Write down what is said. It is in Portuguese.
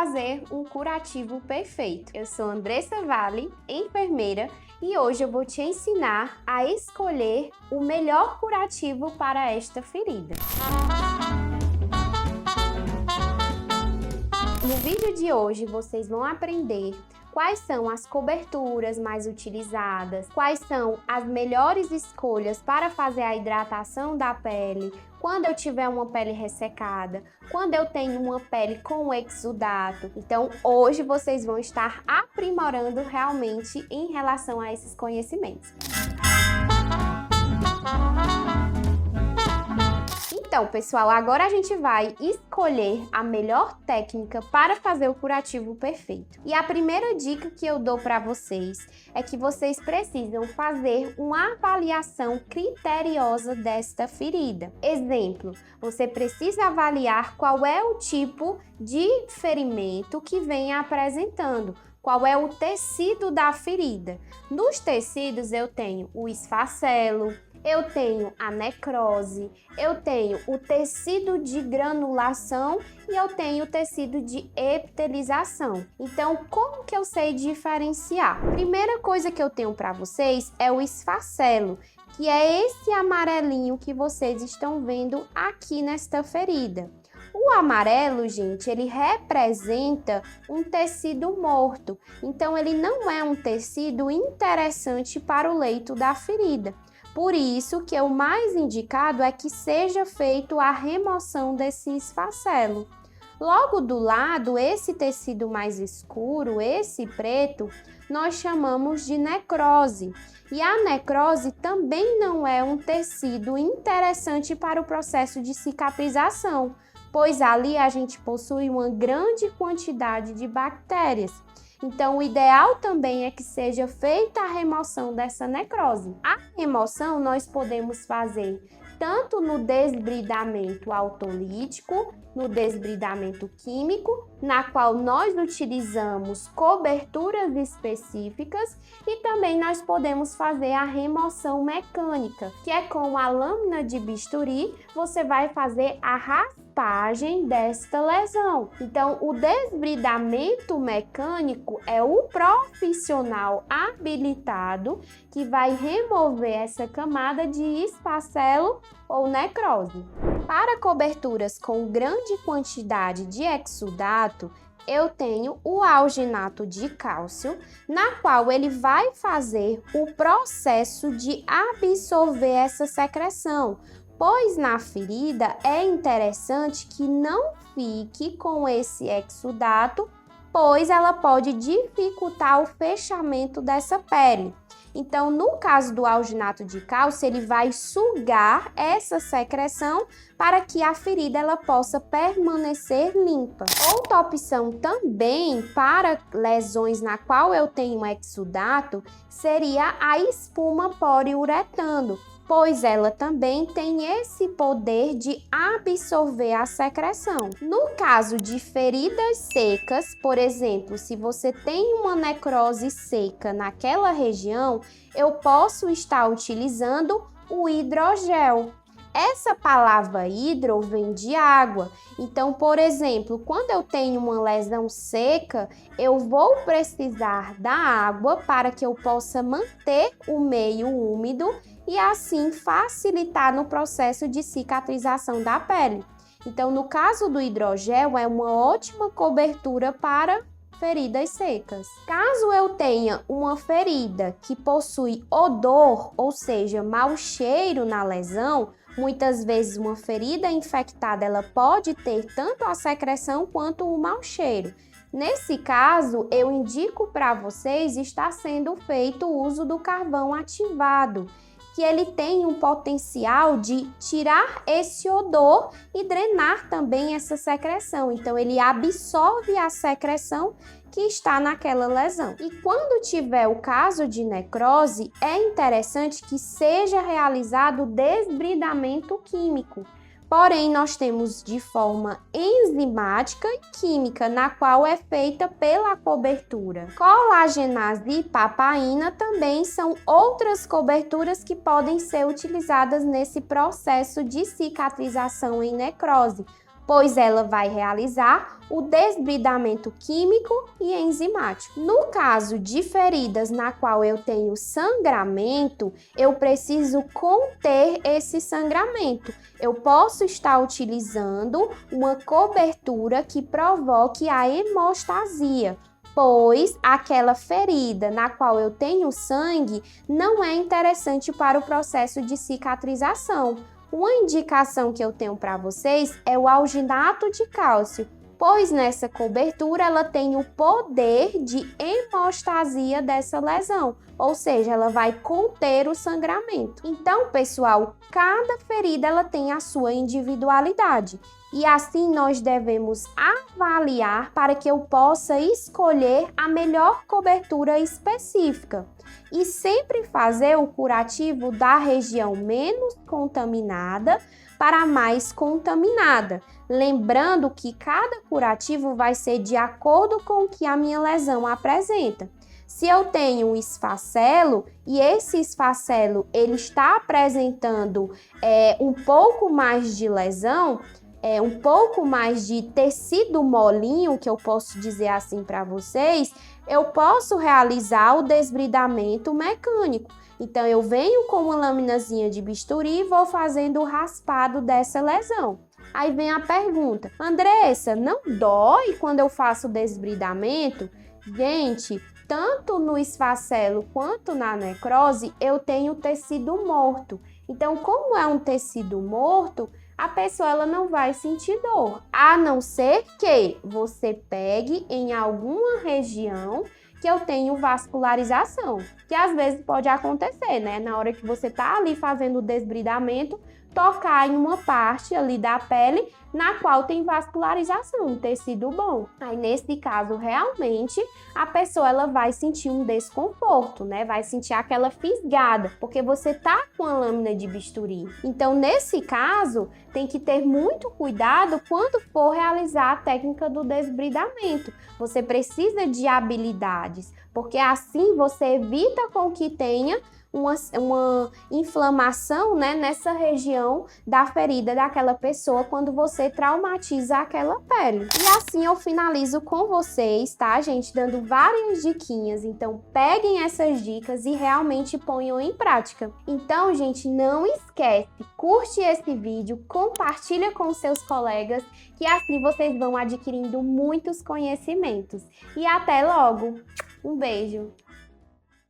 fazer um curativo perfeito. Eu sou Andressa Vale, enfermeira, e hoje eu vou te ensinar a escolher o melhor curativo para esta ferida. No vídeo de hoje vocês vão aprender quais são as coberturas mais utilizadas, quais são as melhores escolhas para fazer a hidratação da pele, quando eu tiver uma pele ressecada, quando eu tenho uma pele com exudato. Então, hoje vocês vão estar aprimorando realmente em relação a esses conhecimentos. Então, pessoal, agora a gente vai escolher a melhor técnica para fazer o curativo perfeito. E a primeira dica que eu dou para vocês é que vocês precisam fazer uma avaliação criteriosa desta ferida. Exemplo, você precisa avaliar qual é o tipo de ferimento que vem apresentando. Qual é o tecido da ferida? Nos tecidos eu tenho o esfacelo, eu tenho a necrose, eu tenho o tecido de granulação e eu tenho o tecido de epitelização. Então, como que eu sei diferenciar? Primeira coisa que eu tenho para vocês é o esfacelo, que é esse amarelinho que vocês estão vendo aqui nesta ferida. O amarelo, gente, ele representa um tecido morto, então ele não é um tecido interessante para o leito da ferida. Por isso que o mais indicado é que seja feito a remoção desse esfacelo. Logo do lado, esse tecido mais escuro, esse preto, nós chamamos de necrose. E a necrose também não é um tecido interessante para o processo de cicatrização, pois ali a gente possui uma grande quantidade de bactérias. Então, o ideal também é que seja feita a remoção dessa necrose. A remoção nós podemos fazer tanto no desbridamento autolítico, no desbridamento químico, na qual nós utilizamos coberturas específicas, e também nós podemos fazer a remoção mecânica, que é com a lâmina de bisturi, você vai fazer a raspagem desta lesão. Então, o desbridamento mecânico é o profissional habilitado que vai remover essa camada de esfacelo ou necrose. Para coberturas com grande quantidade de exudato, eu tenho o alginato de cálcio, na qual ele vai fazer o processo de absorver essa secreção, pois na ferida é interessante que não fique com esse exudato, pois ela pode dificultar o fechamento dessa pele. Então, no caso do alginato de cálcio, ele vai sugar essa secreção para que a ferida ela possa permanecer limpa. Outra opção também para lesões na qual eu tenho exudato seria a espuma poliuretano, pois ela também tem esse poder de absorver a secreção. No caso de feridas secas, por exemplo, se você tem uma necrose seca naquela região, eu posso estar utilizando o hidrogel. Essa palavra hidro vem de água. Então, por exemplo, quando eu tenho uma lesão seca, eu vou precisar da água para que eu possa manter o meio úmido e assim facilitar no processo de cicatrização da pele. Então, no caso do hidrogel, é uma ótima cobertura para feridas secas. Caso eu tenha uma ferida que possui odor, ou seja, mau cheiro na lesão, muitas vezes uma ferida infectada ela pode ter tanto a secreção quanto o mau cheiro. Nesse caso, eu indico para vocês estar sendo feito o uso do carvão ativado, que ele tem um potencial de tirar esse odor e drenar também essa secreção. Então, ele absorve a secreção que está naquela lesão. E quando tiver o caso de necrose, é interessante que seja realizado o desbridamento químico. Porém, nós temos de forma enzimática e química, na qual é feita pela cobertura. Colagenase e papaína também são outras coberturas que podem ser utilizadas nesse processo de cicatrização em necrose, pois ela vai realizar o desbridamento químico e enzimático. No caso de feridas na qual eu tenho sangramento, eu preciso conter esse sangramento. Eu posso estar utilizando uma cobertura que provoque a hemostasia, pois aquela ferida na qual eu tenho sangue não é interessante para o processo de cicatrização. Uma indicação que eu tenho para vocês é o alginato de cálcio, pois nessa cobertura ela tem o poder de hemostasia dessa lesão, ou seja, ela vai conter o sangramento. Então, pessoal, cada ferida ela tem a sua individualidade e assim nós devemos avaliar para que eu possa escolher a melhor cobertura específica e sempre fazer o curativo da região menos contaminada para a mais contaminada. Lembrando que cada curativo vai ser de acordo com o que a minha lesão apresenta. Se eu tenho um esfacelo e esse esfacelo ele está apresentando um pouco mais de lesão, um pouco mais de tecido molinho, que eu posso dizer assim para vocês, eu posso realizar o desbridamento mecânico. Então, eu venho com uma laminazinha de bisturi e vou fazendo o raspado dessa lesão. Aí vem a pergunta: Andressa, não dói quando eu faço o desbridamento? Gente, tanto no esfacelo quanto na necrose, eu tenho tecido morto. Então, como é um tecido morto, a pessoa ela não vai sentir dor, a não ser que você pegue em alguma região que eu tenho vascularização, que às vezes pode acontecer, né? Na hora que você tá ali fazendo o desbridamento, tocar em uma parte ali da pele na qual tem vascularização, um tecido bom. Aí nesse caso, realmente, a pessoa ela vai sentir um desconforto, né? Vai sentir aquela fisgada, porque você tá com a lâmina de bisturi. Então, nesse caso, tem que ter muito cuidado quando for realizar a técnica do desbridamento. Você precisa de habilidades, porque assim você evita com que tenha uma inflamação, né, nessa região da ferida daquela pessoa quando você traumatiza aquela pele. E assim eu finalizo com vocês, tá, gente? Dando várias diquinhas. Então, peguem essas dicas e realmente ponham em prática. Então, gente, não esquece, curte esse vídeo, compartilha com seus colegas, que assim vocês vão adquirindo muitos conhecimentos. E até logo! Um beijo!